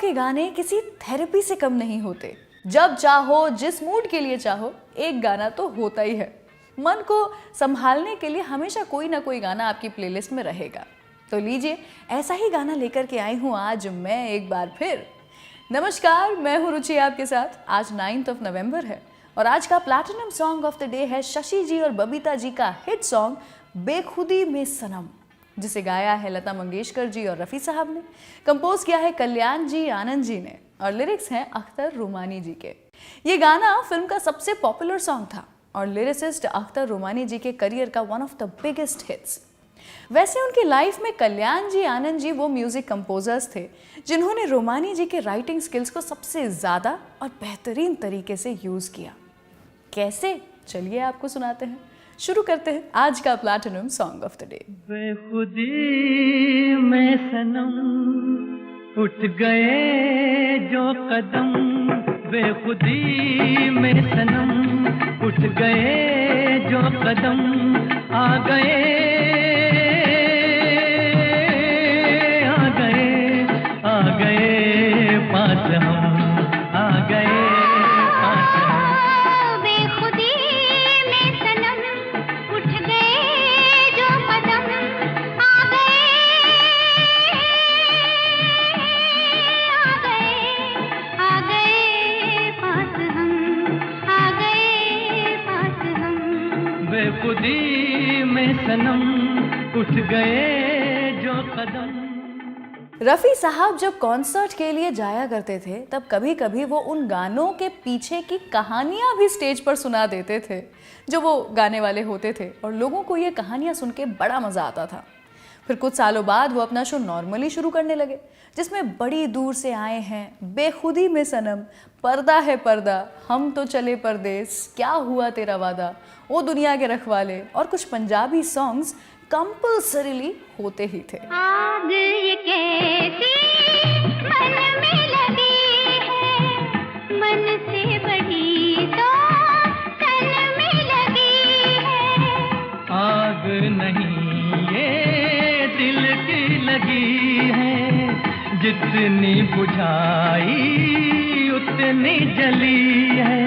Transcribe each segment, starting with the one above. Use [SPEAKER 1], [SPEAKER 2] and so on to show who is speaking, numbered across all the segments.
[SPEAKER 1] के गाने किसी थेरेपी से कम नहीं होते। जब चाहो, जिस मूड के लिए चाहो, एक गाना तो होता ही है। मन को संभालने के लिए हमेशा कोई ना कोई गाना आपकी प्लेलिस्ट में रहेगा। तो लीजिए, ऐसा ही गाना लेकर के आई हूँ आज मैं एक बार फिर। नमस्कार, मैं हूँ रुचि आपके साथ। आज 9 नवंबर है और आज का platinum song of the day है शशि जी और बबीता जी का हिट सॉन्ग बेखुदी में सनम, जिसे गाया है लता मंगेशकर जी और रफ़ी साहब ने। कंपोज किया है कल्याण जी आनंद जी ने और लिरिक्स हैं अख्तर रुमानी जी के। ये गाना फिल्म का सबसे पॉपुलर सॉन्ग था और लिरिसिस्ट अख्तर रुमानी जी के करियर का one of the biggest hits. वैसे उनकी लाइफ में कल्याण जी आनंद जी वो म्यूजिक कंपोजर्स थे जिन्होंने रुमानी जी के राइटिंग स्किल्स को सबसे ज़्यादा और बेहतरीन तरीके से यूज़ किया। कैसे, चलिए आपको सुनाते हैं। शुरू करते हैं आज का platinum song of the day.
[SPEAKER 2] बेखुदी में सनम उठ गए जो कदम, बेखुदी में सनम उठ गए जो कदम, आ गए पास हम, आ गए पास हम।
[SPEAKER 3] बेखुदी में सनम उठ गए जो कदम, आ गए पास हम, आ गए पास हम।
[SPEAKER 2] बेखुदी में सनम उठ गए जो कदम।
[SPEAKER 1] रफ़ी साहब जब कॉन्सर्ट के लिए जाया करते थे तब कभी कभी वो उन गानों के पीछे की कहानियाँ भी स्टेज पर सुना देते थे जो वो गाने वाले होते थे, और लोगों को ये कहानियाँ सुन के बड़ा मज़ा आता था। फिर कुछ सालों बाद वो अपना शो नॉर्मली शुरू करने लगे, जिसमें बड़ी दूर से आए हैं, बेखुदी में सनम, पर्दा है पर्दा, हम तो चले परदेस, क्या हुआ तेरा वादा, ओ दुनिया के रखवाले और कुछ पंजाबी सॉन्ग्स कंपल्सरीली होते ही थे।
[SPEAKER 3] आग ये कैसी मन में लगी है, मन से बड़ी तो तन में लगी है।
[SPEAKER 2] आग नहीं ये दिल की लगी है, जितनी बुझाई उतनी जली है।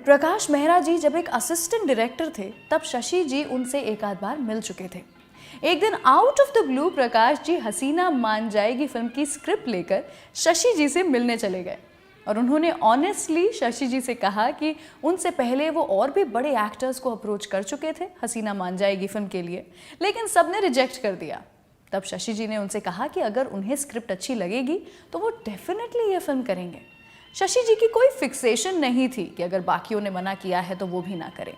[SPEAKER 1] प्रकाश मेहरा जी जब एक असिस्टेंट डायरेक्टर थे तब शशि जी उनसे एक आध बार मिल चुके थे। एक दिन out of the blue Prakash ji हसीना मान जाएगी फिल्म की स्क्रिप्ट लेकर शशि जी से मिलने चले गए और उन्होंने ऑनेस्टली शशि जी से कहा कि उनसे पहले वो और भी बड़े एक्टर्स को अप्रोच कर चुके थे हसीना मान जाएगी फिल्म के लिए, लेकिन सबने रिजेक्ट कर दिया। तब शशि जी ने उनसे कहा कि अगर उन्हें स्क्रिप्ट अच्छी लगेगी तो वो डेफिनेटली ये फिल्म करेंगे। शशि जी की कोई फिक्सेशन नहीं थी कि अगर बाकियों ने मना किया है तो वो भी ना करें।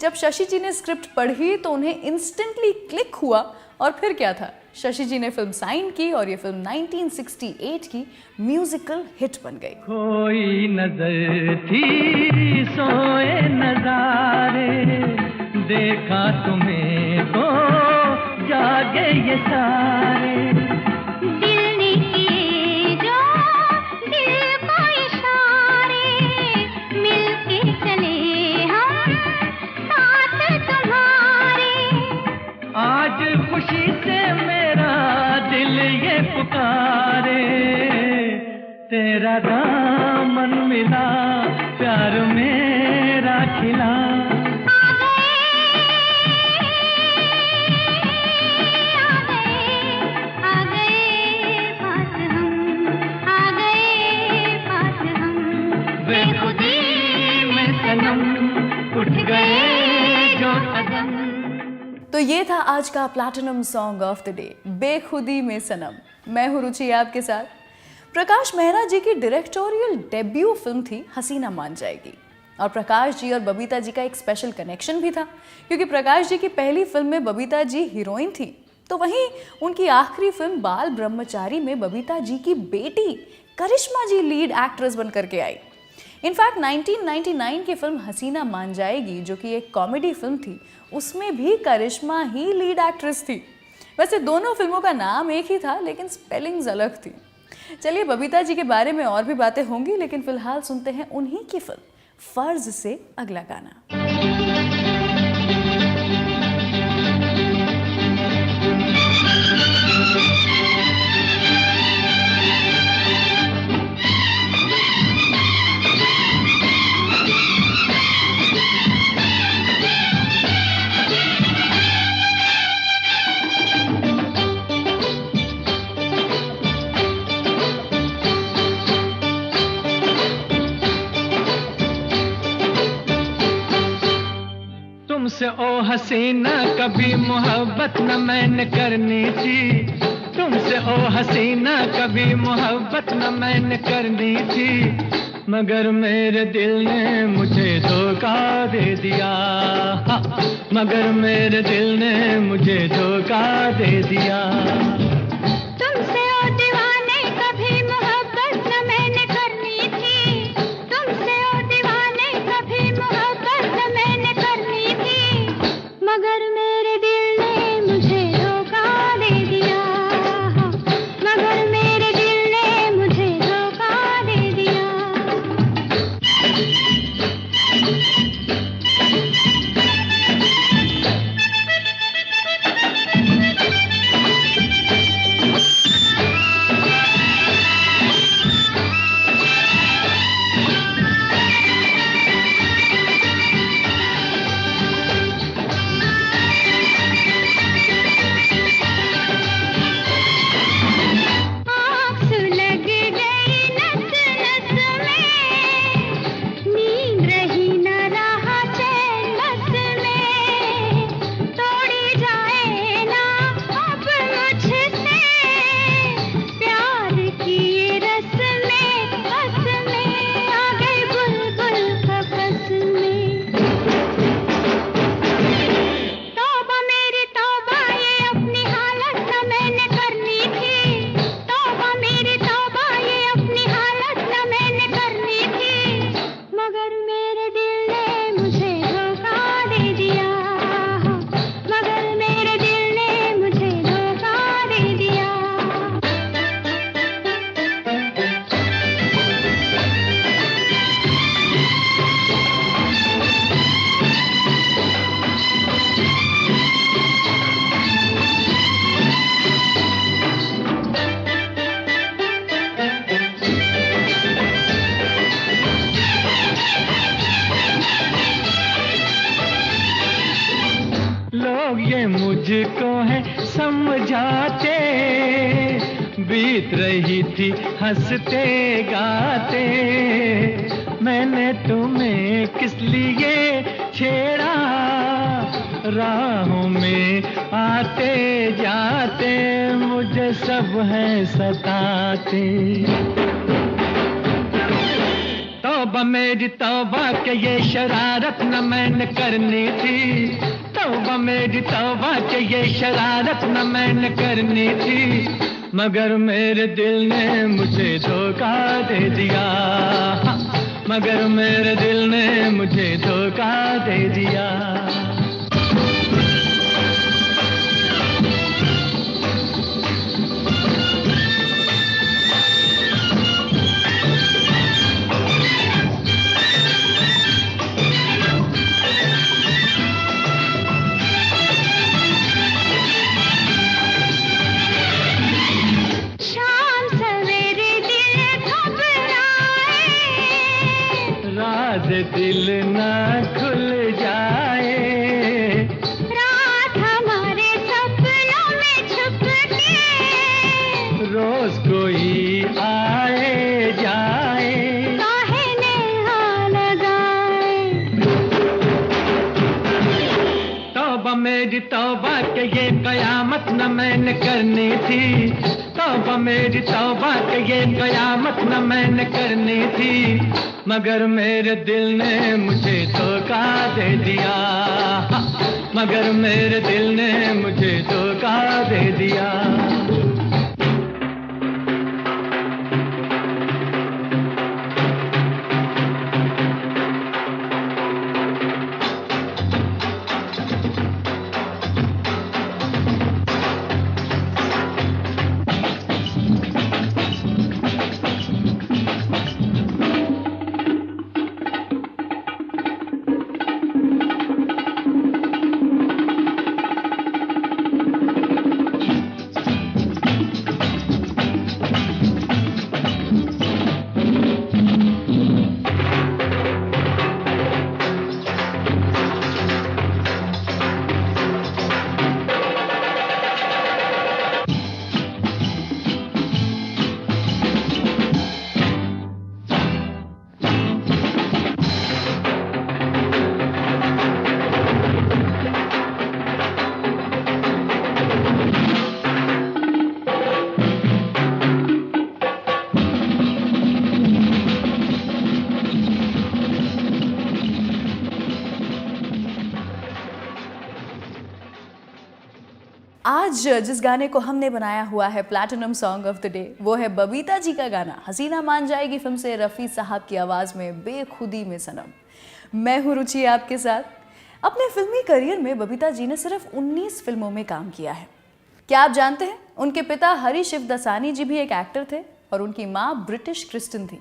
[SPEAKER 1] जब शशि जी ने स्क्रिप्ट पढ़ी तो उन्हें इंस्टेंटली क्लिक हुआ और फिर क्या था, शशि जी ने फिल्म साइन की और ये फिल्म 1968 की म्यूजिकल हिट बन गई।
[SPEAKER 2] कोई नजर थी सोए नजारे, देखा तुम्हें तो जागे ये सारे। खुशी से मेरा दिल ये पुकारे, तेरा दामन मिला, प्यार मेरा खिला।
[SPEAKER 3] आ गए पास हम, आ गए पास हम। बेखुदी में सनम उठ गए जो कदम।
[SPEAKER 1] तो ये था आज का platinum song of the day, बेखुदी में सनम। मैं हूँ रुचि आपके साथ। प्रकाश मेहरा जी की डायरेक्टोरियल डेब्यू फिल्म थी हसीना मान जाएगी और प्रकाश जी और बबीता जी का एक स्पेशल कनेक्शन भी था क्योंकि प्रकाश जी की पहली फिल्म में बबीता जी हीरोइन थी, तो वहीं उनकी आखिरी फिल्म बाल ब्रह्मचारी में बबीता जी की बेटी करिश्मा जी लीड एक्ट्रेस बन करके आई। इनफैक्ट 1999 की फिल्म हसीना मान जाएगी, जो कि एक कॉमेडी फिल्म थी, उसमें भी करिश्मा ही लीड एक्ट्रेस थी। वैसे दोनों फिल्मों का नाम एक ही था, लेकिन स्पेलिंग्स अलग थी। चलिए, बबीता जी के बारे में और भी बातें होंगी, लेकिन फिलहाल सुनते हैं उन्हीं की फिल्म फर्ज से अगला गाना।
[SPEAKER 2] तुमसे ओ हसीना कभी मोहब्बत न मैंने करनी थी, तुमसे ओ हसीना कभी मोहब्बत न मैंने करनी थी, मगर मेरे दिल ने मुझे धोखा दे दिया, मगर मेरे दिल ने मुझे धोखा दे दिया।
[SPEAKER 3] तुमसे ओ दीवाने कभी मोहब्बत न मैंने करनी थी, तुमसे ओ दीवाने कभी मोहब्बत न मैंने करनी थी, मगर मेरे दिल ने मुझे धोखा दे दिया, मगर मेरे दिल ने मुझे धोखा दे दिया।
[SPEAKER 2] ये मुझको है समझाते, बीत रही थी हंसते गाते, मैंने तुम्हें किस लिए छेड़ा, राहों में आते जाते मुझे सब है सताते। तौबा मेरी तौबा के ये शरारत न मैंने करनी थी, तौबा मेरी तौबा के ये शरारत न मैंने करनी थी, मगर मेरे दिल ने मुझे धोखा दे दिया, मगर मेरे दिल ने मुझे धोखा दे दिया। दिल ना खुल जाए,
[SPEAKER 3] रात हमारे सपनों में छुप के,
[SPEAKER 2] रोज कोई आए जाए,
[SPEAKER 3] काहे नेहा लगाए।
[SPEAKER 2] तौबा मेरी तौबा के ये कयामत न मैंने करनी थी, तौबा मेरी तौबा के ये कयामत न मैंने करनी थी, मगर मेरे दिल ने मुझे धोखा दे दिया, मगर मेरे दिल ने मुझे धोखा दे दिया।
[SPEAKER 1] आज जिस गाने को हमने बनाया हुआ है platinum song of the day, वो है बबीता जी का गाना हसीना मान जाएगी फिल्म से, रफ़ी साहब की आवाज़ में बेखुदी में सनम। मैं हूँ रुचि आपके साथ। अपने फिल्मी करियर में बबीता जी ने सिर्फ 19 फिल्मों में काम किया है। क्या आप जानते हैं उनके पिता हरी शिवदसानी जी भी एक एक्टर थे और उनकी माँ ब्रिटिश क्रिश्चियन थी।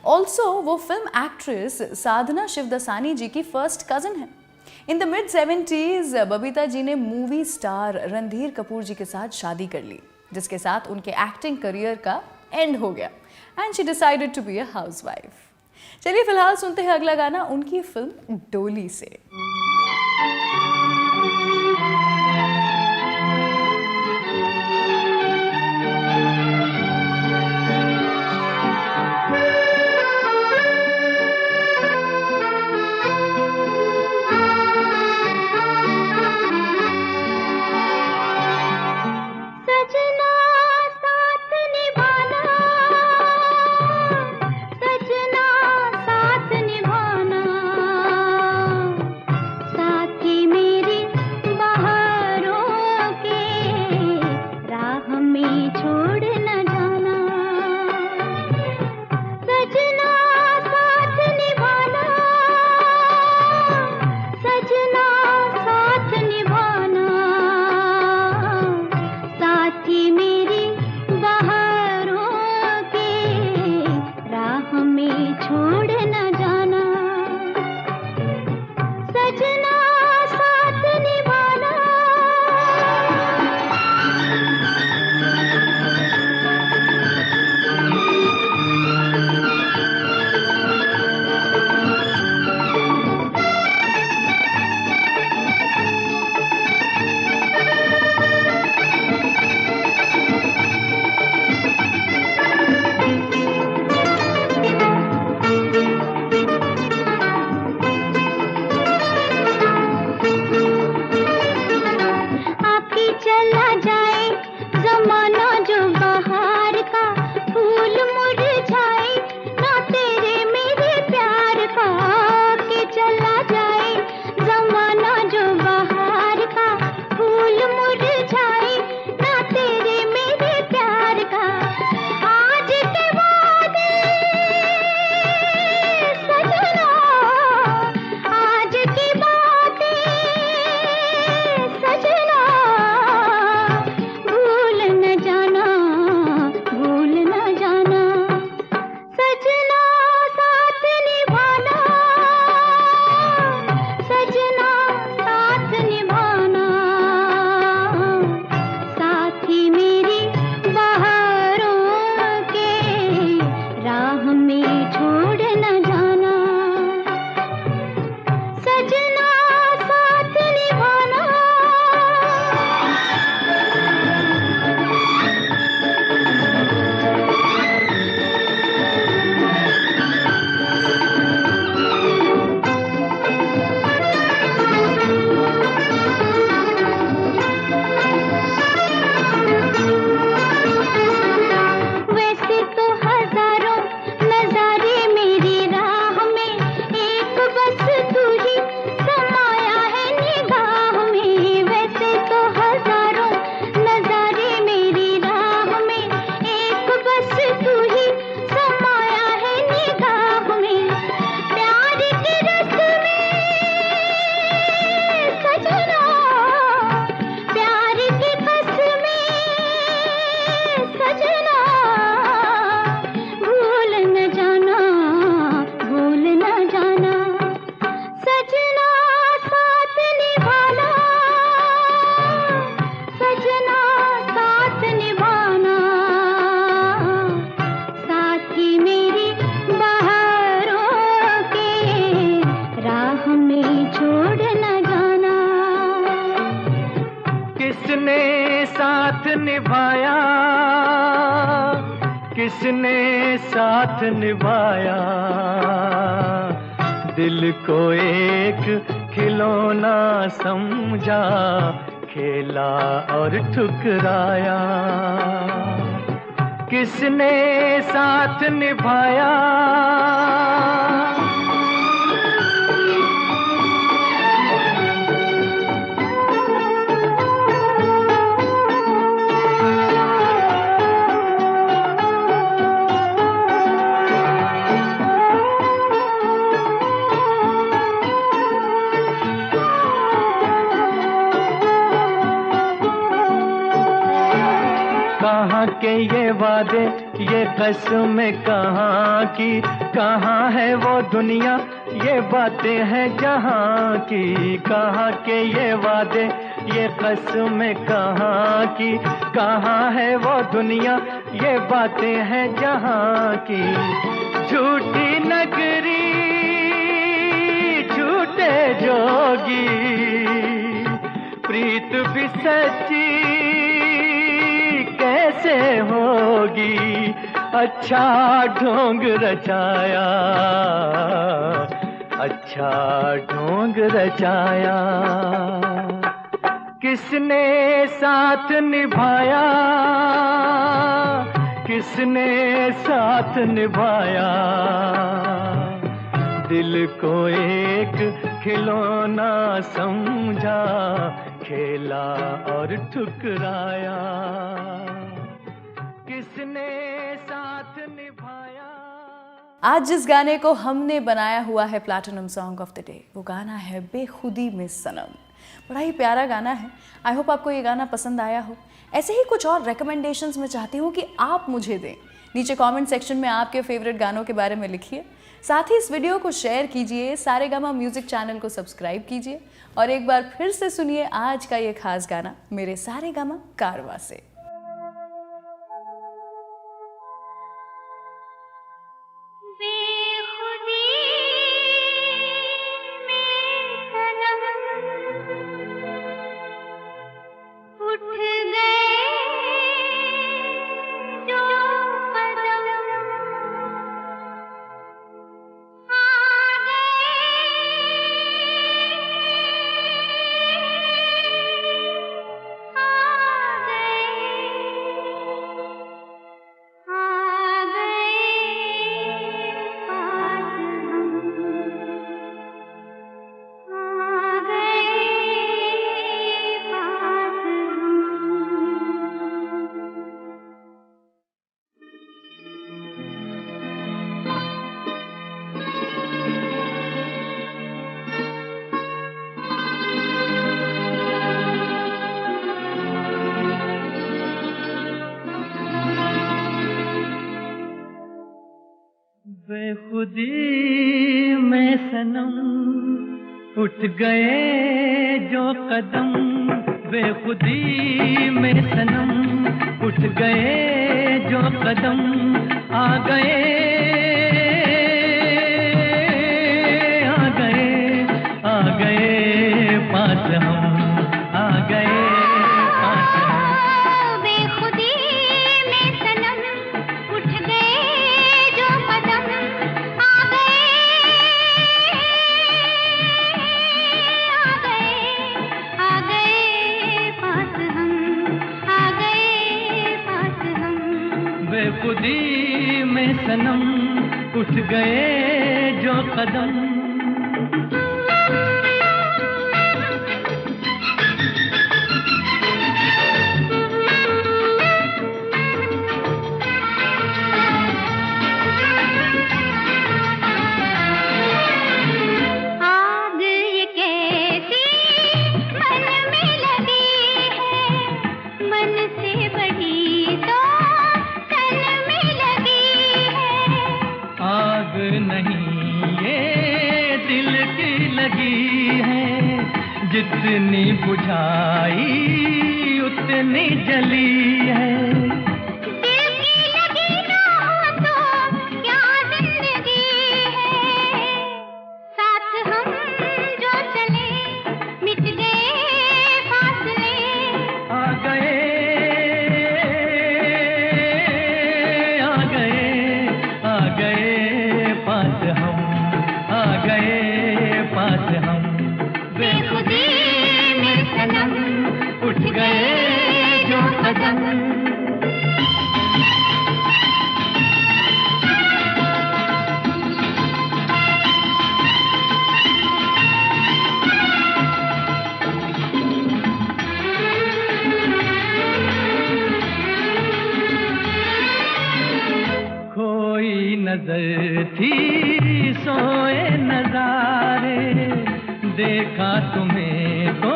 [SPEAKER 1] ऑल्सो वो फिल्म एक्ट्रेस साधना शिवदसानी जी की फर्स्ट कज़न है। In the mid 70s Babita ji ने मूवी स्टार रणधीर कपूर जी के साथ शादी कर ली, जिसके साथ उनके एक्टिंग करियर का एंड हो गया and she decided to be a housewife. चलिए फिलहाल सुनते हैं अगला गाना उनकी फिल्म डोली से।
[SPEAKER 2] किसने साथ निभाया, दिल को एक खिलौना समझा, खेला और ठुकराया। किसने साथ निभाया, वादे ये कसमें कहाँ की, कहाँ है वो दुनिया ये बातें हैं जहाँ की, कहाँ के ये वादे ये कसमें कहाँ की, कहाँ है वो दुनिया ये बातें हैं जहाँ की। झूठी नगरी झूठे जोगी, प्रीत भी सच्ची कैसे होगी। अच्छा ढोंग रचाया, अच्छा ढोंग रचाया, किसने साथ निभाया, किसने साथ निभाया। दिल को एक खिलौना समझा, खेला और ठुकराया, किसने साथ निभाया।
[SPEAKER 1] आज जिस गाने को हमने बनाया हुआ है platinum song of the day, वो गाना है बेखुदी में सनम। बड़ा ही प्यारा गाना है। आई होप आपको ये गाना पसंद आया हो। ऐसे ही कुछ और रिकमेंडेशंस मैं चाहती हूँ कि आप मुझे दें। नीचे कमेंट सेक्शन में आपके फेवरेट गानों के बारे में लिखिए। साथ ही इस वीडियो को शेयर कीजिए, सारेगामा म्यूजिक चैनल को सब्सक्राइब कीजिए और एक बार फिर से सुनिए आज का ये खास गाना मेरे सारेगामा कारवा से।
[SPEAKER 2] बेखुदी में सनम उठ गए जो कदम, बेखुदी में सनम उठ गए जो कदम, आ गए आ गए आ गए पास हम, आ गए पास हम।
[SPEAKER 3] बेखुदी में सनम उठ गए जो कदम, आ गए पास हम, आ गए पास हम।
[SPEAKER 2] बेखुदी में सनम उठ गए जो कदम।
[SPEAKER 3] आग ये कैसी मन में लगी है, मन से बड़ी तो तन में लगी है।
[SPEAKER 2] आग नहीं ये दिल की लगी है, जितनी बुझाई उतनी जली है।
[SPEAKER 3] दिल की लगी ना हो तो क्या जिंदगी है, साथ हम जो चले मिट गए फासले।
[SPEAKER 2] आ गए आ गए आ गए पास हम, आ गए पास हम।
[SPEAKER 3] बेखुदी में सनम
[SPEAKER 2] उठ गए जो कदम। खोई नजर थी सोए नजारे, देखा तुम्हें तो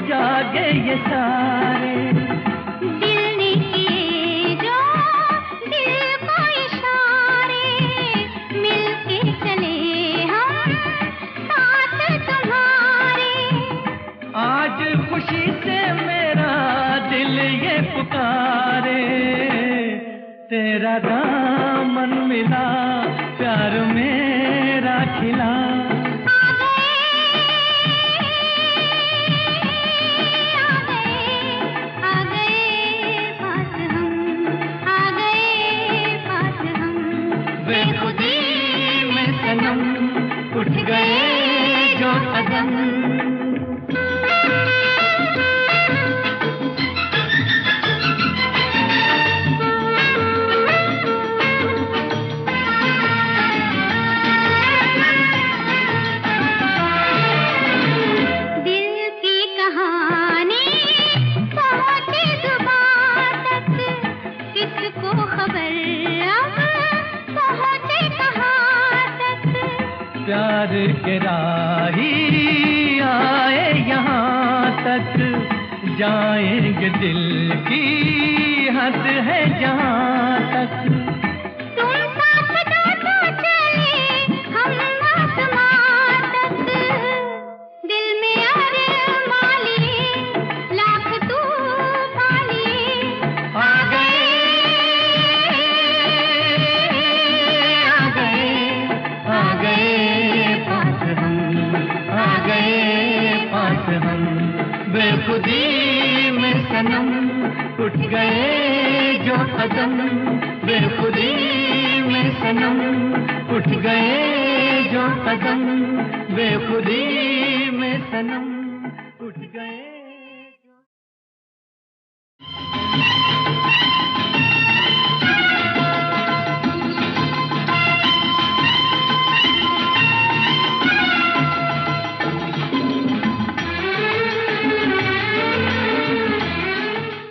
[SPEAKER 2] जागे ये सारे।
[SPEAKER 3] दिल ने किए जो
[SPEAKER 2] तेरा दामन मिला, प्यार मेरा खिला। बेखुदी में सनम उठ गए जो कदम। प्यार के राही आए यहाँ तक, जाएंगे दिल की हद है जहाँ तक।
[SPEAKER 3] तुम साथ दो तो चले हम आसमां तक, दिल में अरमां लिए लाख तूफान लिए।
[SPEAKER 2] आ गए पास हम, बेखुदी में सनम उठ गए जो कदम। बेखुदी में सनम उठ गए जो कदम। बेखुदी में सनम।